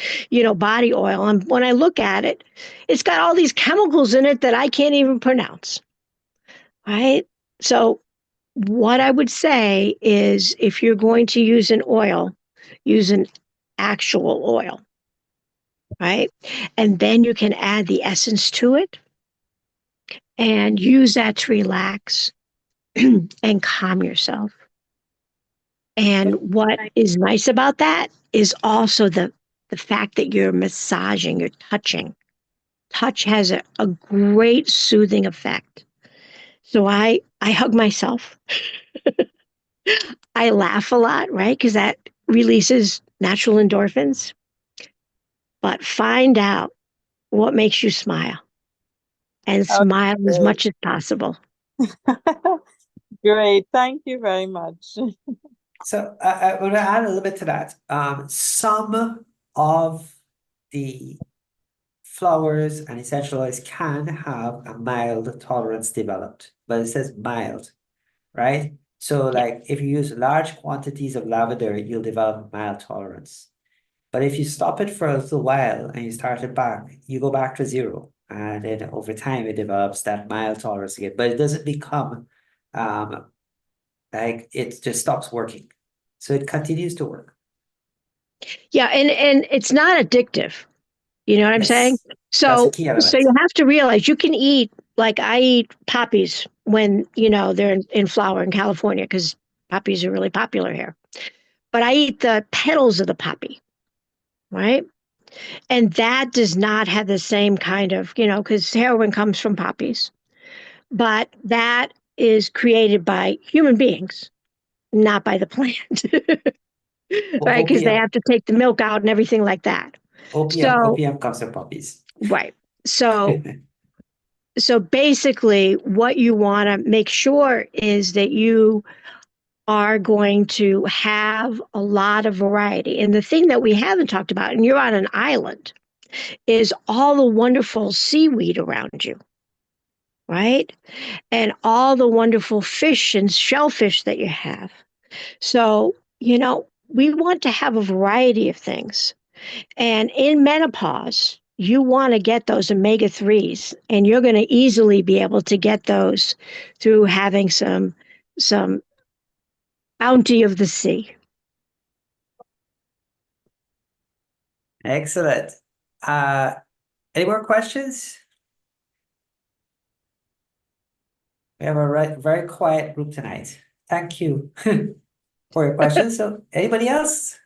Speaker 2: body oil." And when I look at it, it's got all these chemicals in it that I can't even pronounce. Right? So what I would say is if you're going to use an oil, use an actual oil, right? And then you can add the essence to it and use that to relax and calm yourself. And what is nice about that is also the fact that you're massaging, you're touching. Touch has a great soothing effect. So I hug myself. I laugh a lot, right? Because that releases natural endorphins. But find out what makes you smile and smile as
Speaker 4: Okay.
Speaker 2: much as possible.
Speaker 4: Great. Thank you very much.
Speaker 1: So I want to add a little bit to that. Some of the flowers and essential oils can have a mild tolerance developed, but it says mild, right? So
Speaker 2: Yeah.
Speaker 1: like if you use large quantities of lavender, you'll develop mild tolerance. But if you stop it for a little while and you start it back, you go back to zero. And then over time it develops that mild tolerance again. But it doesn't become like it just stops working. So it continues to work.
Speaker 2: Yeah, and it's not addictive. You know what I'm saying?
Speaker 1: Yes, that's a
Speaker 2: So
Speaker 1: key
Speaker 2: so
Speaker 1: element.
Speaker 2: you have to realize you can eat, like I eat poppies when, they're in flower in California because poppies are really popular here. But I eat the petals of the poppy, right? And that does not have the same kind of, because heroin comes from poppies, but that is created by human beings, not by the plant, right? Because they
Speaker 1: Opium,
Speaker 2: have to take the milk out and everything like that. So,
Speaker 1: opium comes from puppies.
Speaker 2: right. So basically, what you want to make sure is that you are going to have a lot of variety. And the thing that we haven't talked about, and you're on an island, is all the wonderful seaweed around you, right? And all the wonderful fish and shellfish that you have. So, we want to have a variety of things. And in menopause, you want to get those omega 3s, and you're going to easily be able to get those through having some bounty of the sea.
Speaker 1: Excellent. Any more questions? We have a very quiet group tonight. Thank you for your questions. So, anybody else?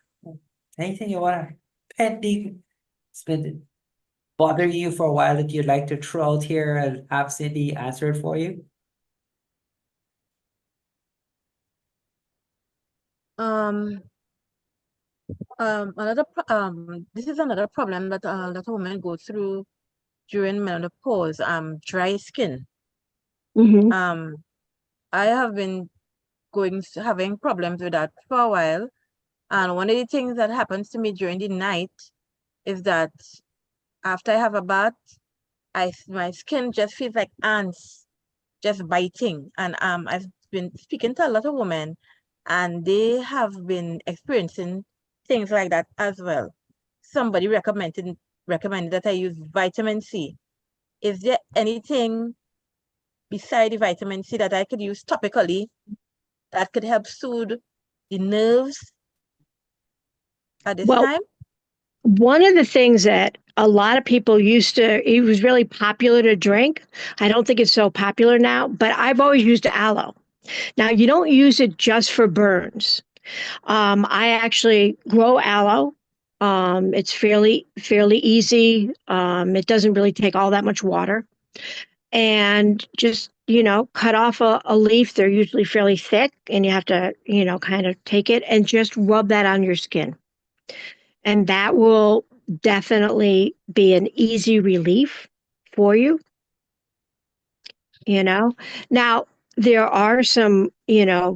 Speaker 1: Anything you want to pending? It's been bothering you for a while that you'd like to throw out here and have Cindy answer it for you?
Speaker 3: Um, this is another problem that a lot of women go through during menopause. Dry skin.
Speaker 2: Mm-hmm.
Speaker 3: I have been having problems with that for a while, and one of the things that happens to me during the night is that after I have a bath, my skin just feels like ants just biting, and I've been speaking to a lot of women, and they have been experiencing things like that as well. Somebody recommended that I use vitamin C. Is there anything beside the vitamin C that I could use topically that could help soothe the nerves at this
Speaker 2: Well,
Speaker 3: time?
Speaker 2: one of the things that a lot of people it was really popular to drink. I don't think it's so popular now, but I've always used aloe. Now, you don't use it just for burns. I actually grow aloe. It's fairly easy. It doesn't really take all that much water. And just, cut off a leaf. They're usually fairly thick, and you have to, kind of take it and just rub that on your skin. And that will definitely be an easy relief for you. Now there are some,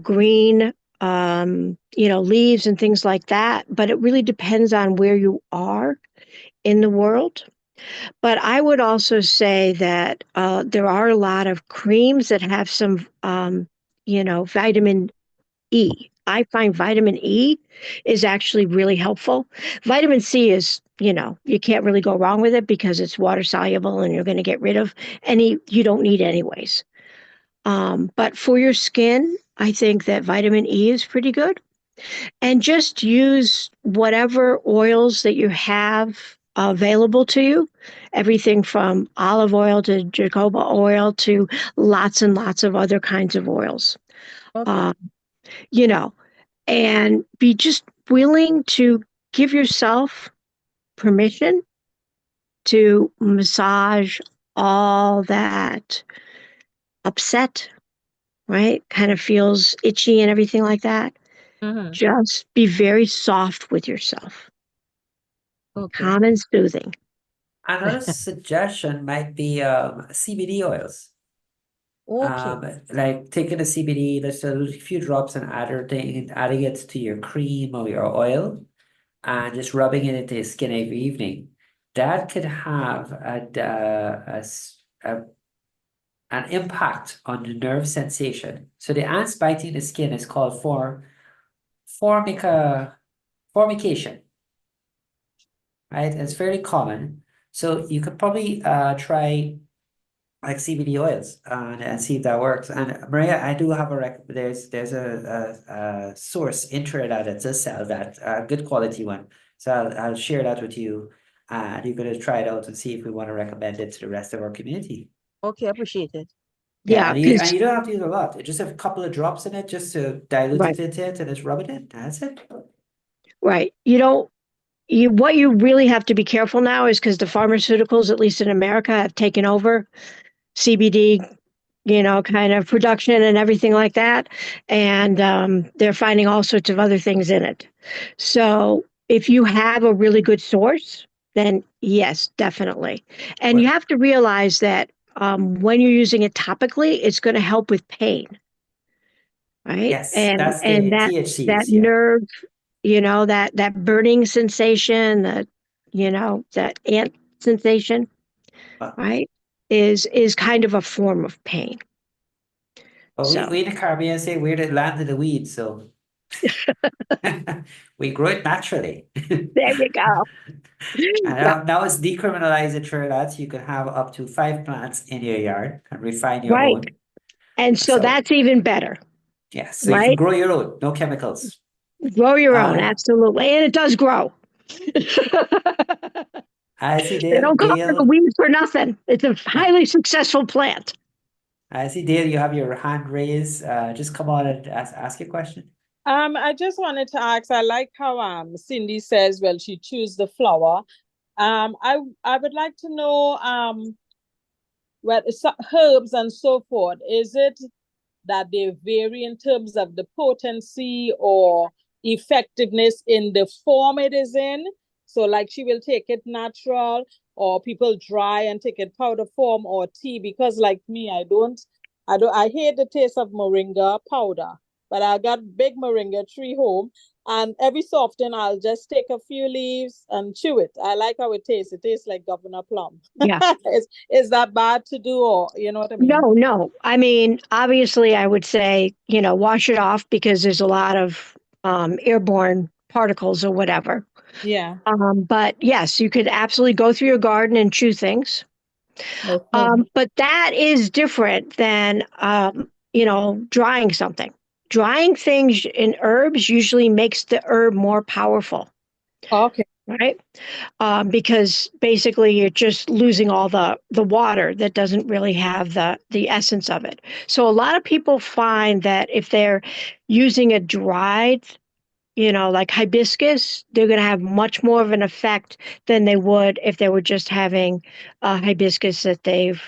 Speaker 2: green, leaves and things like that, but it really depends on where you are in the world. But I would also say that there are a lot of creams that have some, vitamin E. I find vitamin E is actually really helpful. Vitamin C is, you can't really go wrong with it because it's water soluble and you're going to get rid of any you don't need anyways. But for your skin, I think that vitamin E is pretty good. And just use whatever oils that you have available to you, everything from olive oil to jojoba oil to lots and lots of other kinds of oils.
Speaker 3: Okay.
Speaker 2: Um, you know, and be just willing to give yourself permission to massage all that upset, right? Kind of feels itchy and everything like that.
Speaker 3: Mm-hmm.
Speaker 2: Just be very soft with yourself,
Speaker 3: Okay.
Speaker 2: calm and soothing.
Speaker 1: Another suggestion might be CBD oils.
Speaker 3: Okay.
Speaker 1: Like taking a CBD, there's a few drops and adding it to your cream or your oil, and just rubbing it into your skin every evening. That could have an impact on the nerve sensation. So the ants biting the skin is called formication, right? It's fairly common. So you could probably try like CBD oils and see if that works. And Maria, I do have there's a source internet that does sell that good quality one. So I'll share that with you, and you're gonna try it out and see if we want to recommend it to the rest of our community.
Speaker 3: Okay, appreciate it.
Speaker 1: Yeah,
Speaker 2: Yeah,
Speaker 1: and
Speaker 2: because
Speaker 1: you don't have to use a lot. Just a couple of drops in it, just to dilute
Speaker 2: right,
Speaker 1: it into it, and just rub it in. That's it.
Speaker 2: right. What you really have to be careful now is because the pharmaceuticals, at least in America, have taken over CBD, kind of production and everything like that. And they're finding all sorts of other things in it. So if you have a really good source, then yes, definitely. And you
Speaker 1: What?
Speaker 2: have to realize that when you're using it topically, it's going to help with pain, right?
Speaker 1: Yes,
Speaker 2: And
Speaker 1: that's
Speaker 2: and
Speaker 1: the
Speaker 2: that
Speaker 1: THCs. Yeah.
Speaker 2: nerve, that burning sensation, that ant sensation,
Speaker 1: Well,
Speaker 2: right, is kind of a form of pain.
Speaker 1: we
Speaker 2: So
Speaker 1: in the Caribbean say we're the land of the weed, so we grow it naturally.
Speaker 2: there you go.
Speaker 1: And
Speaker 2: Yeah,
Speaker 1: now it's decriminalized it through that you can have up to 5 plants in your yard and refine your
Speaker 2: right.
Speaker 1: own.
Speaker 2: And so
Speaker 1: So
Speaker 2: that's even better,
Speaker 1: yes, so you can
Speaker 2: right?
Speaker 1: grow your own, no chemicals.
Speaker 2: Grow your own,
Speaker 1: Uh,
Speaker 2: absolutely. And it does grow. They
Speaker 1: I see
Speaker 2: don't call it a
Speaker 1: Dale.
Speaker 2: weed for nothing. It's a highly successful plant.
Speaker 1: I see Dale. You have your hand raised. Just come on and ask your question.
Speaker 4: I just wanted to ask, I like how Cindy says, well, she choose the flower. I would like to know herbs and so forth. Is it that they vary in terms of the potency or effectiveness in the form it is in? So like she will take it natural, or people dry and take it powder form or tea, because like me, I hate the taste of moringa powder, but I got big moringa tree home, and every so often I'll just take a few leaves and chew it. I like how it tastes. It tastes like Governor Plum.
Speaker 2: Yeah.
Speaker 4: Is that bad to do, or you know what I mean?
Speaker 2: No, no. I mean, obviously, I would say, wash it off because there's a lot of airborne particles or whatever.
Speaker 4: Yeah.
Speaker 2: But yes, you could absolutely go through your garden and chew things.
Speaker 4: Okay.
Speaker 2: But that is different than, drying something. Drying things in herbs usually makes the herb more powerful,
Speaker 4: Okay.
Speaker 2: right? Because basically you're just losing all the water that doesn't really have the essence of it. So a lot of people find that if they're using a dried, like hibiscus, they're going to have much more of an effect than they would if they were just having a hibiscus that they've,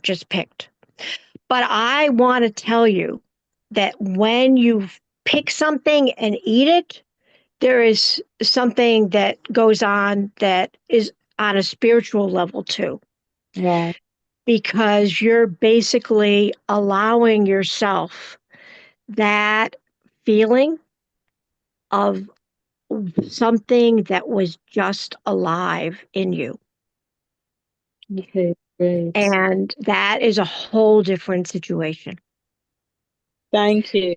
Speaker 2: just picked. But I want to tell you that when you pick something and eat it, there is something that goes on that is on a spiritual level too,
Speaker 4: Wow.
Speaker 2: because you're basically allowing yourself that feeling of something that was just alive in you.
Speaker 4: Okay, great.
Speaker 2: And that is a whole different situation.
Speaker 4: Thank you.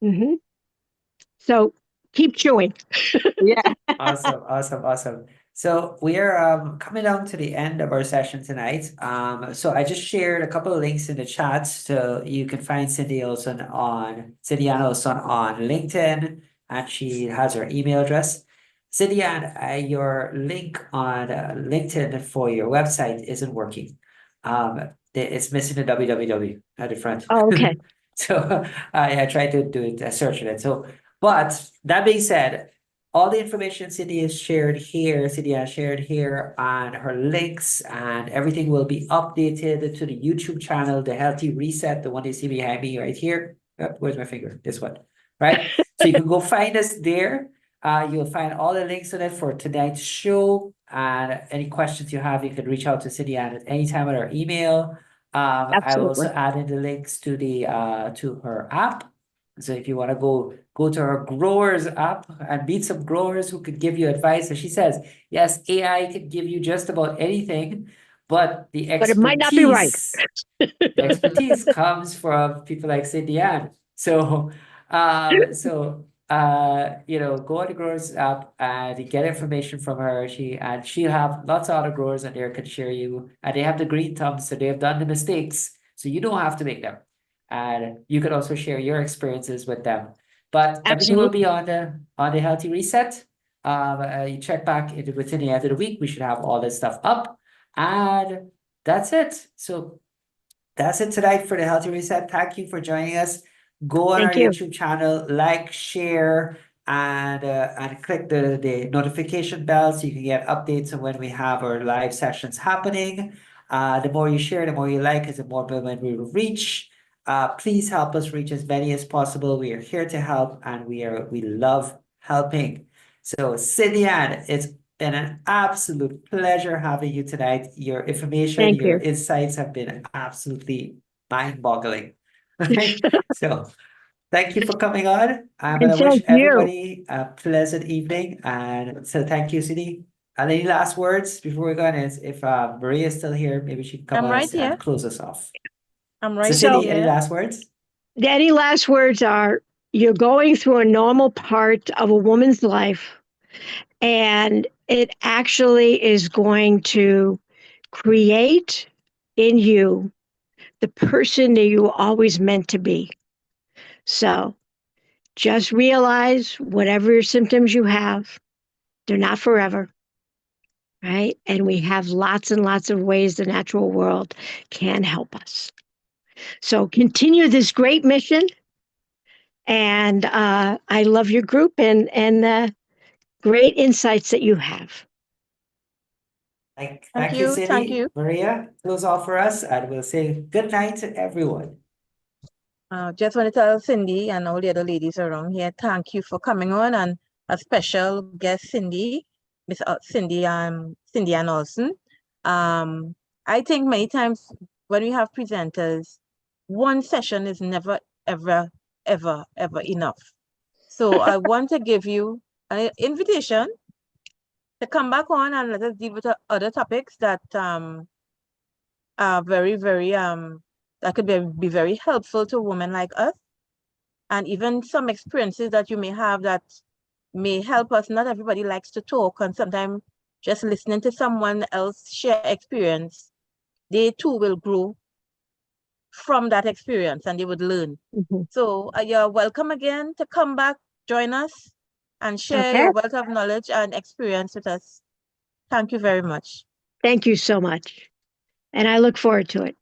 Speaker 2: Hmm. So keep chewing.
Speaker 4: Yeah.
Speaker 1: Awesome. So we are coming down to the end of our session tonight. So I just shared a couple of links in the chat, so you can find Cindy Olson Cindy Ann Olson on LinkedIn, and she has her email address. Cindy Ann, your link on LinkedIn for your website isn't working. It's missing the www at the front.
Speaker 2: Oh, okay.
Speaker 1: So I tried to do it, search it. So, but that being said, all the information Cindy has shared here, and her links and everything will be updated to the YouTube channel, The Healthy Reset, the one you see behind me right here. Where's my finger? This one, right? So you can go find us there. You'll find all the links on it for tonight's show. And any questions you have, you can reach out to Cindy Ann at any time at our email. I will also
Speaker 2: Absolutely.
Speaker 1: add in the links to to her app. So if you want to go to her growers app and meet some growers who could give you advice. As she says, yes, AI can give you just about anything, but
Speaker 2: But it might not be right.
Speaker 1: the expertise comes from people like Cindy Ann. So go on the growers app and get information from her. She'll have lots of other growers on there can share you, and they have the green thumbs, so they have done the mistakes, so you don't have to make them. And you could also share your experiences with them. But everything will
Speaker 2: Absolutely.
Speaker 1: be on the Healthy Reset. You check back within the end of the week, we should have all this stuff up. And that's it. So that's it tonight for the Healthy Reset. Thank you for joining us. Go on our
Speaker 2: Thank you.
Speaker 1: YouTube channel, like, share, and click the notification bell so you can get updates on when we have our live sessions happening. The more you share, the more you like, is the more women we will reach. Please help us reach as many as possible. We are here to help, and we love helping. So, Cindy Ann, it's been an absolute pleasure having you tonight. Your information,
Speaker 2: Thank
Speaker 1: your
Speaker 2: you.
Speaker 1: insights have been absolutely mind-boggling. Okay, so thank you for coming on. I'm
Speaker 2: And
Speaker 1: gonna wish
Speaker 2: thank you.
Speaker 1: everybody a pleasant evening, and so thank you, Cindy. And any last words before we go on? Is if Maria is still here, maybe she can come
Speaker 3: I'm
Speaker 1: on
Speaker 3: right here.
Speaker 1: and close us off.
Speaker 3: I'm
Speaker 1: So,
Speaker 3: right
Speaker 1: Cindy,
Speaker 3: here.
Speaker 1: any last words?
Speaker 2: Any last words are you're going through a normal part of a woman's life, and it actually is going to create in you the person that you always meant to be. So just realize whatever symptoms you have, they're not forever, right? And we have lots and lots of ways the natural world can help us. So continue this great mission. And I love your group and the great insights that you have.
Speaker 1: Thank
Speaker 3: Thank
Speaker 1: you,
Speaker 3: you.
Speaker 1: Cindy.
Speaker 3: Thank you.
Speaker 1: Maria, close off for us, and we'll say good night to everyone.
Speaker 3: Just want to tell Cindy and all the other ladies around here, thank you for coming on, and a special guest, Cindy, Miss Cindy Ann Olson. I think many times when we have presenters, one session is never, ever, ever, ever enough. So I want to give you an invitation to come back on and let us deal with other topics that are very, very that could be very helpful to women like us, and even some experiences that you may have that may help us. Not everybody likes to talk, and sometimes just listening to someone else share experience, they too will grow from that experience and they would learn.
Speaker 2: Mm-hmm.
Speaker 3: So you're welcome again to come back, join us, and share
Speaker 2: Okay.
Speaker 3: your wealth of knowledge and experience with us. Thank you very much.
Speaker 2: Thank you so much. And I look forward to it.